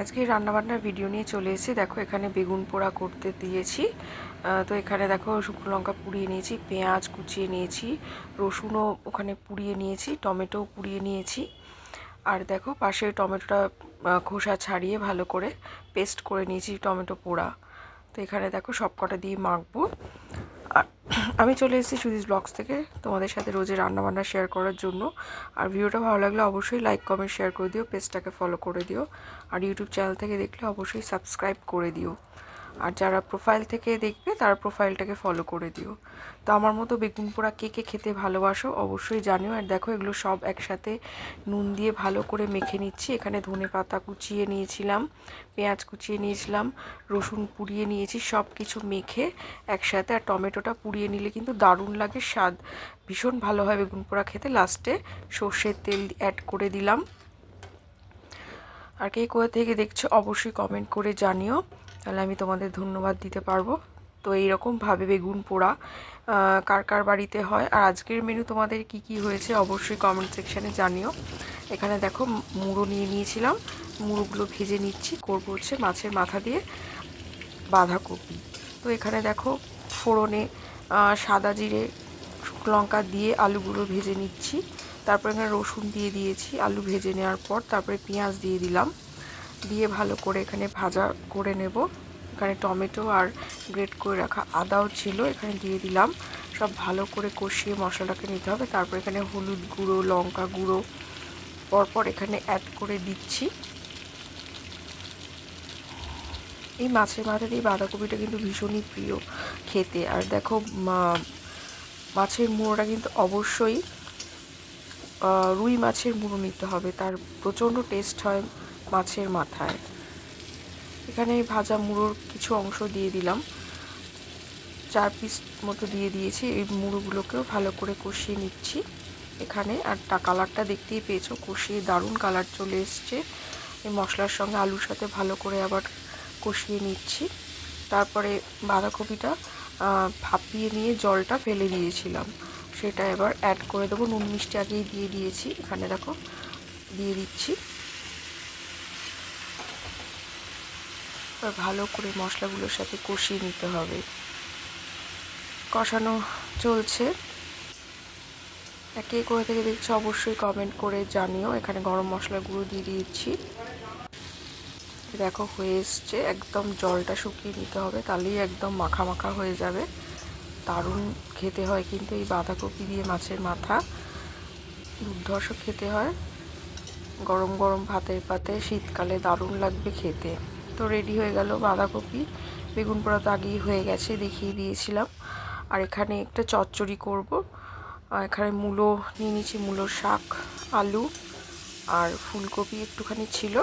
আজকে রান্নাবান্নার ভিডিও নিয়ে চলে এসেছি। দেখো এখানে বেগুন পোড়া করতে দিয়েছি। তো এখানে দেখো শুকনো লঙ্কা পুড়িয়ে নিয়েছি, পেঁয়াজ কুচিয়ে নিয়েছি, রসুনও ওখানে পুড়িয়ে নিয়েছি, টমেটোও পুড়িয়ে নিয়েছি। আর দেখো পাশে টমেটোটা খোসা ছাড়িয়ে ভালো করে পেস্ট করে নিয়েছি টমেটো পোড়া। তো এখানে দেখো সব কটা দিয়ে মাখবো। আর আমি চলে এসেছি সুজিস ব্লগস থেকে তোমাদের সাথে রোজের রান্নাবান্না শেয়ার করার জন্য। আর ভিডিওটা ভালো লাগলে অবশ্যই লাইক কমেন্ট শেয়ার করে দিও, পেজটাকে ফলো করে দিও। আর ইউটিউব চ্যানেল থেকে দেখলে অবশ্যই সাবস্ক্রাইব করে দিও। আর যারা প্রোফাইল থেকে দেখবে তারা প্রোফাইলটাকে ফলো করে দিও। তো আমার মতো বেগুন পোড়া কে কে খেতে ভালোবাসো অবশ্যই জানিও। আর দেখো এগুলো সব একসাথে নুন দিয়ে ভালো করে মেখে নিচ্ছি। এখানে ধনে পাতা কুচিয়ে নিয়েছিলাম, পেঁয়াজ কুচিয়ে নিয়েছিলাম, রসুন পুড়িয়ে নিয়েছি, সব কিছু মেখে একসাথে। আর টমেটোটা পুড়িয়ে নিলে কিন্তু দারুণ লাগে, স্বাদ ভীষণ ভালো হয় বেগুন পোড়া খেতে। লাস্টে সর্ষের তেল অ্যাড করে দিলাম। আর কে কোথা থেকে দেখছো অবশ্যই কমেন্ট করে জানিও, তাহলে আমি তোমাদের ধন্যবাদ দিতে পারবো। তো এইরকমভাবে বেগুন পোড়া কার কার বাড়িতে হয়। আর আজকের মেনু তোমাদের কি কি হয়েছে অবশ্যই কমেন্ট সেকশানে জানিও। এখানে দেখো মুড়ো নিয়ে নিয়েছিলাম, মুড়োগুলো ভেজে নিচ্ছি। করবো হচ্ছে মাছের মাথা দিয়ে বাঁধাকপি। তো এখানে দেখো ফোড়নে সাদা জিরে শুকনো লঙ্কা দিয়ে আলুগুলো ভেজে নিচ্ছি। তারপর এখানে রসুন দিয়ে দিয়েছি, আলু ভেজে নেওয়ার পর তারপরে পেঁয়াজ দিয়ে দিলাম, দিয়ে ভালো করে এখানে ভাজা করে নেব। এখানে টমেটো আর গ্রেট করে রাখা আদাও ছিল, এখানে দিয়ে দিলাম। সব ভালো করে কষিয়ে মশলাটাকে নিতে হবে। তারপর এখানে হলুদ গুঁড়ো, লঙ্কা গুঁড়ো পরপর এখানে অ্যাড করে দিচ্ছি। এই মাছের মাথা দিয়ে বাঁধাকপিটা কিন্তু ভীষণই প্রিয় খেতে। আর দেখো মাছের মুড়োটা কিন্তু অবশ্যই রুই মাছের মুড়ো নিতে হবে, তার প্রচণ্ড টেস্ট হয় মাছের মাথায়। এখানে ভাজা মুড়োর কিছু অংশ দিয়ে দিলাম, 4 পিস মতো দিয়ে দিয়েছি। এই মুড়োগুলোকেও ভালো করে কষিয়ে নিচ্ছি এখানে। আর কালারটা দেখতেই পেয়েছো, কষিয়ে দারুণ কালার চলে এসছে। এই মশলার সঙ্গে আলুর সাথে ভালো করে আবার কষিয়ে নিচ্ছি। তারপরে বাঁধাকপিটা ভাপিয়ে নিয়ে জলটা ফেলে দিয়েছিলাম, সেটা এবার অ্যাড করে দেবো। নুন মিষ্টি আগেই দিয়ে দিয়েছি, এখানে দেখো দিয়ে দিচ্ছি। ভালো করে মশলাগুলোর সাথে কষিয়ে নিতে হবে। কষানো চলছে। কে কোথা থেকে দেখছো অবশ্যই কমেন্ট করে জানিও। এখানে গরম মশলা গুঁড়ো দিয়ে দিয়েছি। দেখো হয়ে এসছে, একদম জলটা শুকিয়ে নিতে হবে, তাহলেই একদম মাখা মাখা হয়ে যাবে। দারুণ খেতে হয় কিন্তু এই বাঁধাকপি দিয়ে মাছের মাথা, দুর্ধর্ষ খেতে হয় গরম গরম ভাতের পাতে, শীতকালে দারুণ লাগবে খেতে। তো রেডি হয়ে গেল বাঁধাকপি। বেগুন পোড়া তো আগেই হয়ে গেছে, দেখিয়ে দিয়েছিলাম। আর এখানে একটা চচ্চড়ি করব। এখানে মূলো নিয়ে নিয়েছি, মূলোর শাক, আলু আর ফুলকপি একটুখানি ছিল।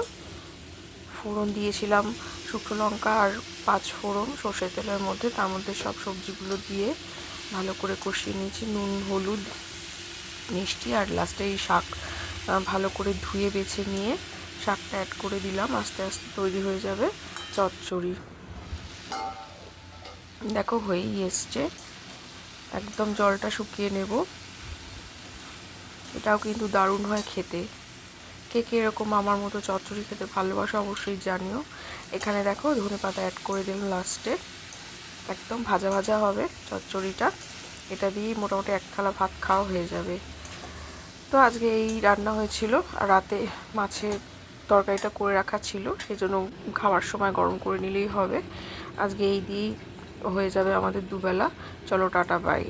ফোড়ন দিয়েছিলাম শুকনো লঙ্কা আর 5 ফোড়ন সর্ষের তেলের মধ্যে, তার মধ্যে সব সবজিগুলো দিয়ে ভালো করে কষিয়ে নিয়েছি, নুন হলুদ মিষ্টি। আর লাস্টে এই শাক ভালো করে ধুয়ে বেছে নিয়ে শাকটা অ্যাড করে দিলাম। আস্তে আস্তে তৈরি হয়ে যাবে চচ্চড়ি। দেখো হয়েই এসছে, একদম জলটা শুকিয়ে নেব। এটাও কিন্তু দারুণ হয় খেতে। কে কে এরকম আমার মতো চচ্চড়ি খেতে ভালোবাসো অবশ্যই জানিও। এখানে দেখো ধনেপাতা অ্যাড করে দিলাম লাস্টে, একদম ভাজা ভাজা হবে চচ্চড়িটা। এটা দিয়েই মোটামুটি 1 থালা ভাত খাওয়া হয়ে যাবে। তো আজকে এই রান্না হয়েছিল। আর রাতে মাছের তরকারিটা করে রাখা ছিল, সেই জন্য খাওয়ার সময় গরম করে নিলেই হবে। আজকে এই দিয়েই হয়ে যাবে আমাদের দুবেলা। চলো টাটা বাই।